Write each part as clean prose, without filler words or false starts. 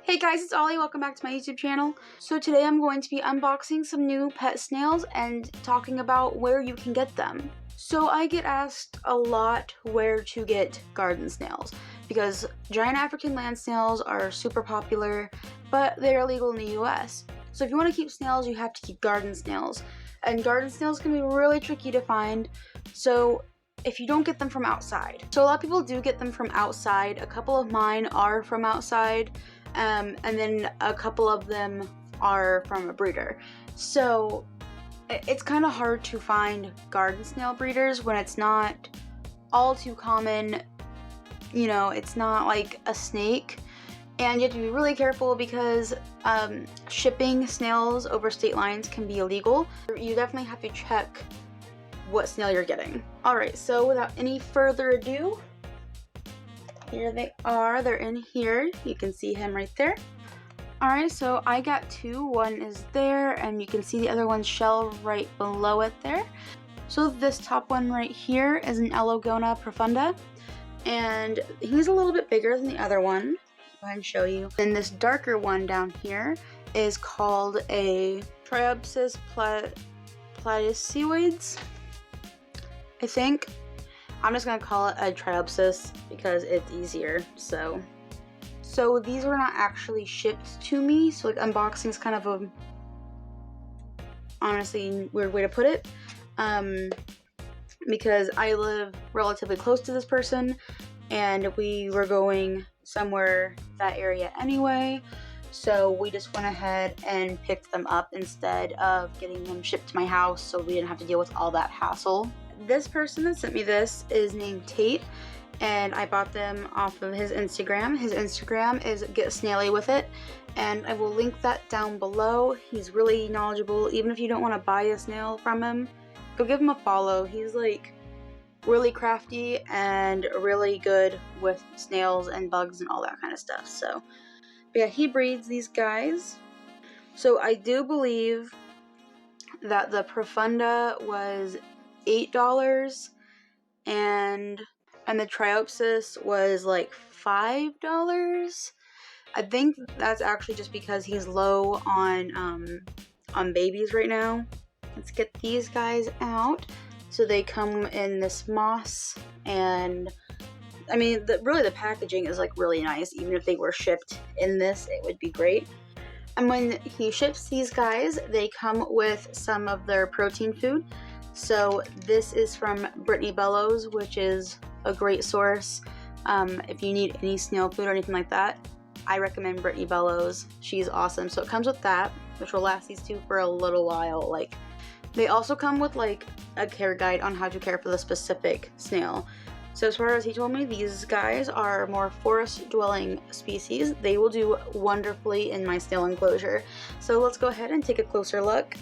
Hey guys, it's Ollie. Welcome back to my YouTube channel. So today I'm going to be unboxing some new pet snails and talking about where you can get them. So I get asked a lot where to get garden snails because giant African land snails are super popular, but they're illegal in the US. So if you want to keep snails, you have to keep garden snails. And garden snails can be really tricky to find. So if you don't get them from outside. So a lot of people do get them from outside. A couple of mine are from outside. And then a couple of them are from a breeder. So it's kind of hard to find garden snail breeders when it's not all too common. You know, it's not like a snake. And you have to be really careful because shipping snails over state lines can be illegal. You definitely have to check what snail you're getting. Alright, so without any further ado, here they are. They're in here. You can see him right there. Alright, so I got two. One is there, and you can see the other one's shell right below it there. So this top one right here is an Elogona profunda, and he's a little bit bigger than the other one. Go ahead and show you. And this darker one down here is called a Triopsis platycoides, I think. I'm just gonna call it a Triopsis because it's easier. So these were not actually shipped to me, so like unboxing is kind of a honestly weird way to put it, because I live relatively close to this person and we were going somewhere that area anyway, so we just went ahead and picked them up instead of getting them shipped to my house, so we didn't have to deal with all that hassle. This person that sent me this is named Tate, and I bought them off of his Instagram. His Instagram is Get Snaily with it, and I will link that down below. He's really knowledgeable. Even if you don't want to buy a snail from him, go give him a follow. He's like really crafty and really good with snails and bugs and all that kind of stuff. So, but yeah, he breeds these guys. So I do believe that the profunda was $8 and the Triopsis was like $5. I think that's actually just because he's low on babies right now. Let's get these guys out. So they come in this moss, and I mean really the packaging is like really nice. Even if they were shipped in this, it would be great. And when he ships these guys, they come with some of their protein food. So this is from Brittany Bellows, which is a great source. If you need any snail food or anything like that, I recommend Brittany Bellows. She's awesome. So it comes with that, which will last these two for a little while. Like, they also come with like a care guide on how to care for the specific snail. So as far as he told me, these guys are more forest-dwelling species. They will do wonderfully in my snail enclosure. So let's go ahead and take a closer look.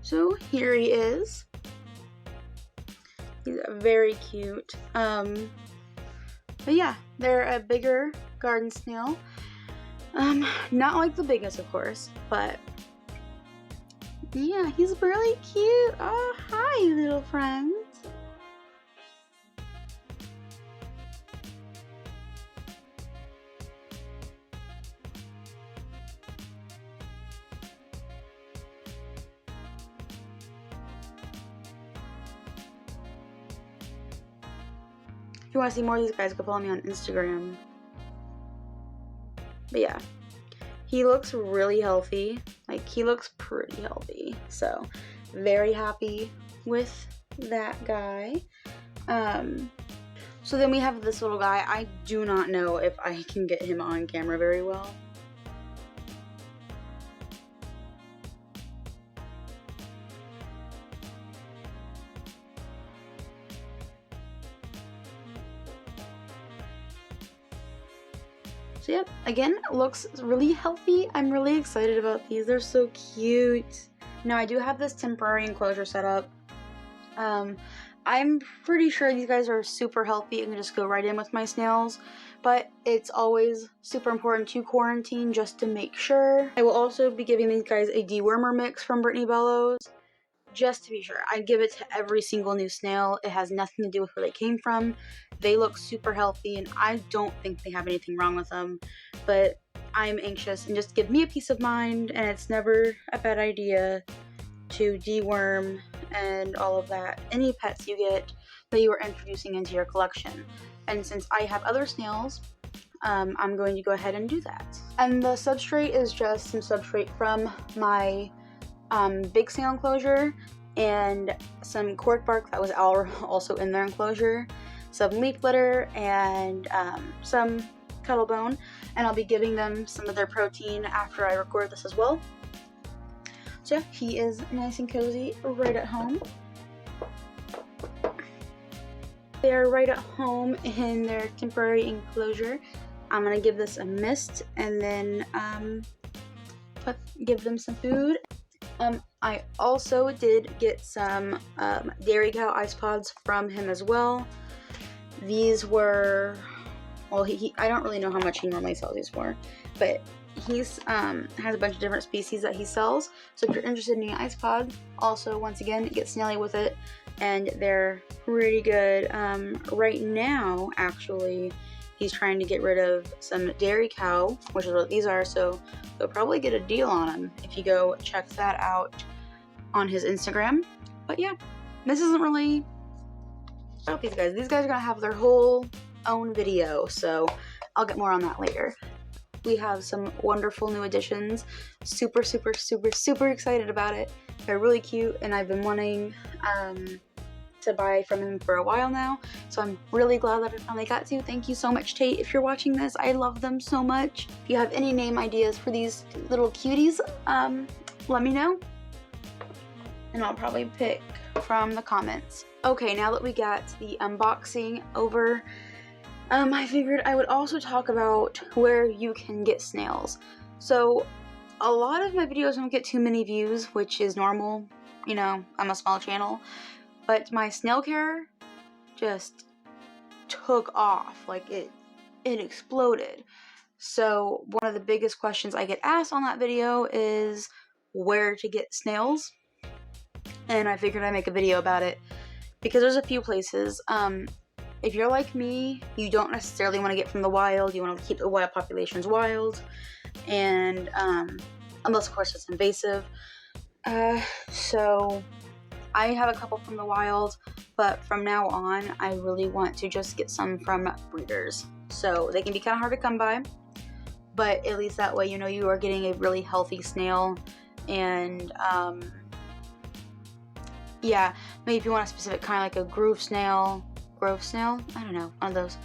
So here he is. He's very cute. But yeah, they're a bigger garden snail. Not like the biggest, of course, but yeah, he's really cute. Oh, hi, little friends. If you want to see more of these guys, go follow me on Instagram. But yeah, he looks really healthy. Like, he looks pretty healthy. So, very happy with that guy. So then we have this little guy. I do not know if I can get him on camera very well. So yeah, again, looks really healthy. I'm really excited about these. They're so cute. Now I do have this temporary enclosure set up. I'm pretty sure these guys are super healthy and can just go right in with my snails, but it's always super important to quarantine just to make sure. I will also be giving these guys a dewormer mix from Brittany Bellows, just to be sure. I give it to every single new snail. It has nothing to do with where they came from. They look super healthy, and I don't think they have anything wrong with them, but I'm anxious and just give me a peace of mind, and it's never a bad idea to deworm and all of that any pets you get that you are introducing into your collection. And since I have other snails, I'm going to go ahead and do that. And the substrate is just some substrate from my big snail enclosure and some cork bark that was also in their enclosure, some leaf litter, and some kettle bone. And I'll be giving them some of their protein after I record this as well. So yeah, he is nice and cozy right at home. They're right at home in their temporary enclosure. I'm gonna give this a mist and then give them some food. I also did get some dairy cow ice pods from him as well. These were, well, I don't really know how much he normally sells these for, but he's has a bunch of different species that he sells. So if you're interested in the ice pod, also once again get snaily with it, and they're pretty good. Right now, actually, he's trying to get rid of some dairy cow, which is what these are. So you'll probably get a deal on them if you go check that out on his Instagram. But yeah, this isn't really about these guys. These guys are gonna have their whole own video, so I'll get more on that later. We have some wonderful new additions. Super excited about it. They're really cute, and I've been wanting to buy from him for a while now, so I'm really glad that I finally got to. Thank you so much, Tate, if you're watching this. I love them so much. If you have any name ideas for these little cuties, let me know, and I'll probably pick from the comments. Okay, now that we got the unboxing over, I figured I would also talk about where you can get snails. So a lot of my videos don't get too many views, which is normal. You know, I'm a small channel, but my snail care just took off. Like it exploded. So one of the biggest questions I get asked on that video is where to get snails, and I figured I'd make a video about it because there's a few places. If you're like me, you don't necessarily want to get from the wild. You want to keep the wild populations wild, and unless of course it's invasive. So I have a couple from the wild, but from now on I really want to just get some from breeders. So they can be kind of hard to come by, but at least that way you know you are getting a really healthy snail. And yeah, maybe if you want a specific kind, like a grove snail, I don't know, one of those,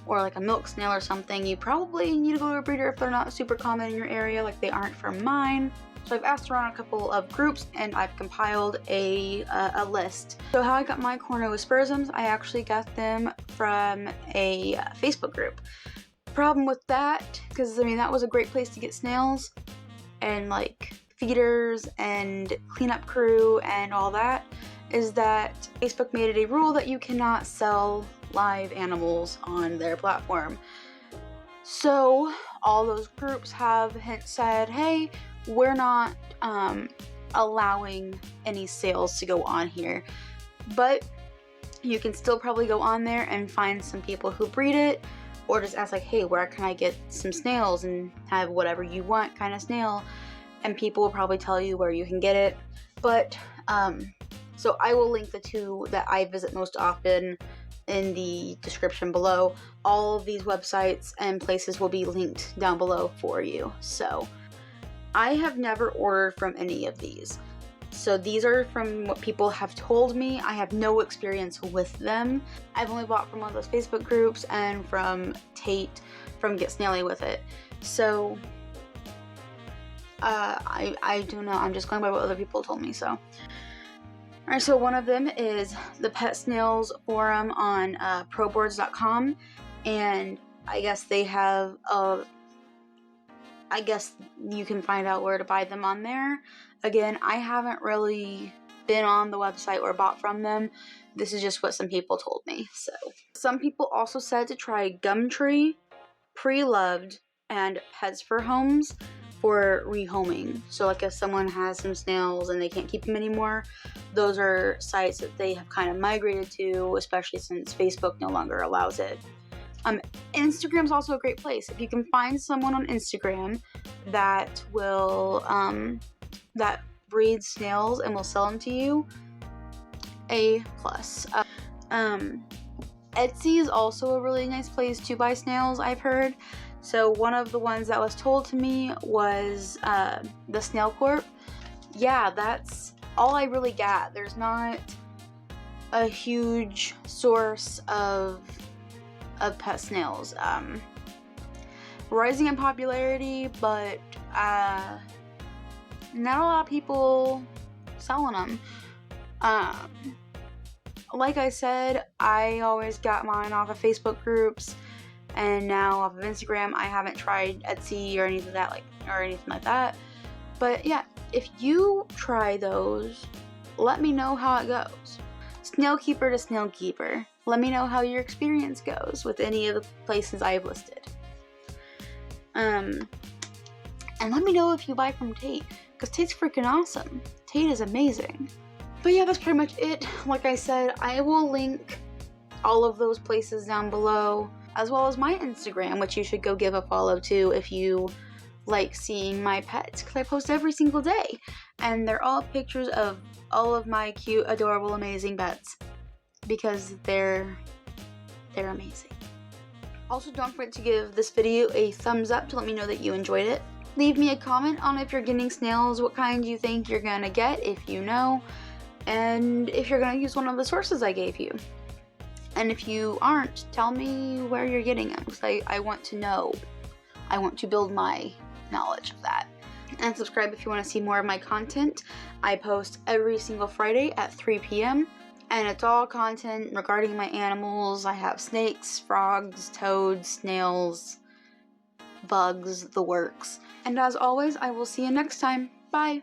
or like a milk snail or something, you probably need to go to a breeder if they're not super common in your area, like they aren't for mine. So I've asked around a couple of groups and I've compiled a list. So how I got my cornoaspersums, I actually got them from a Facebook group. Problem with that, because I mean that was a great place to get snails and like feeders and cleanup crew and all that, is that Facebook made it a rule that you cannot sell live animals on their platform. So all those groups have said, hey, we're not allowing any sales to go on here, but you can still probably go on there and find some people who breed it, or just ask like, hey, where can I get some snails and have whatever you want kind of snail, and people will probably tell you where you can get it. But so I will link the two that I visit most often in the description below. All of these websites and places will be linked down below for you. So I have never ordered from any of these. So these are from what people have told me. I have no experience with them. I've only bought from one of those Facebook groups and from Tate from Get Snaily with it. So I don't know. I'm just going by what other people told me. So alright, so one of them is the Pet Snails forum on proboards.com, and I guess they have I guess you can find out where to buy them on there. Again, I haven't really been on the website or bought from them. This is just what some people told me. So some people also said to try Gumtree, Preloved, and Pets for Homes for rehoming. So like if someone has some snails and they can't keep them anymore, those are sites that they have kind of migrated to, especially since Facebook no longer allows it. Instagram's also a great place. If you can find someone on Instagram that will that breeds snails and will sell them to you, A+. Etsy is also a really nice place to buy snails, I've heard. So one of the ones that was told to me was the Snail Corp. Yeah, that's all I really got. There's not a huge source of pet snails. Rising in popularity, but not a lot of people selling them. Like I said, I always got mine off of Facebook groups, and now off of Instagram. I haven't tried Etsy or anything like that. But yeah, if you try those, let me know how it goes. Snail keeper to snail keeper. Let me know how your experience goes with any of the places I've listed. And let me know if you buy from Tate, because Tate's freaking awesome. Tate is amazing. But yeah, that's pretty much it. Like I said, I will link all of those places down below, as well as my Instagram, which you should go give a follow to if you like seeing my pets, because I post every single day, and they're all pictures of all of my cute, adorable, amazing pets, because they're amazing. Also, don't forget to give this video a thumbs up to let me know that you enjoyed it. Leave me a comment on if you're getting snails, what kind you think you're gonna get, if you know, and if you're gonna use one of the sources I gave you. And if you aren't, tell me where you're getting them, because I want to know. I want to build my knowledge of that. And subscribe if you want to see more of my content. I post every single Friday at 3 p.m. and it's all content regarding my animals. I have snakes, frogs, toads, snails, bugs, the works. And as always, I will see you next time. Bye!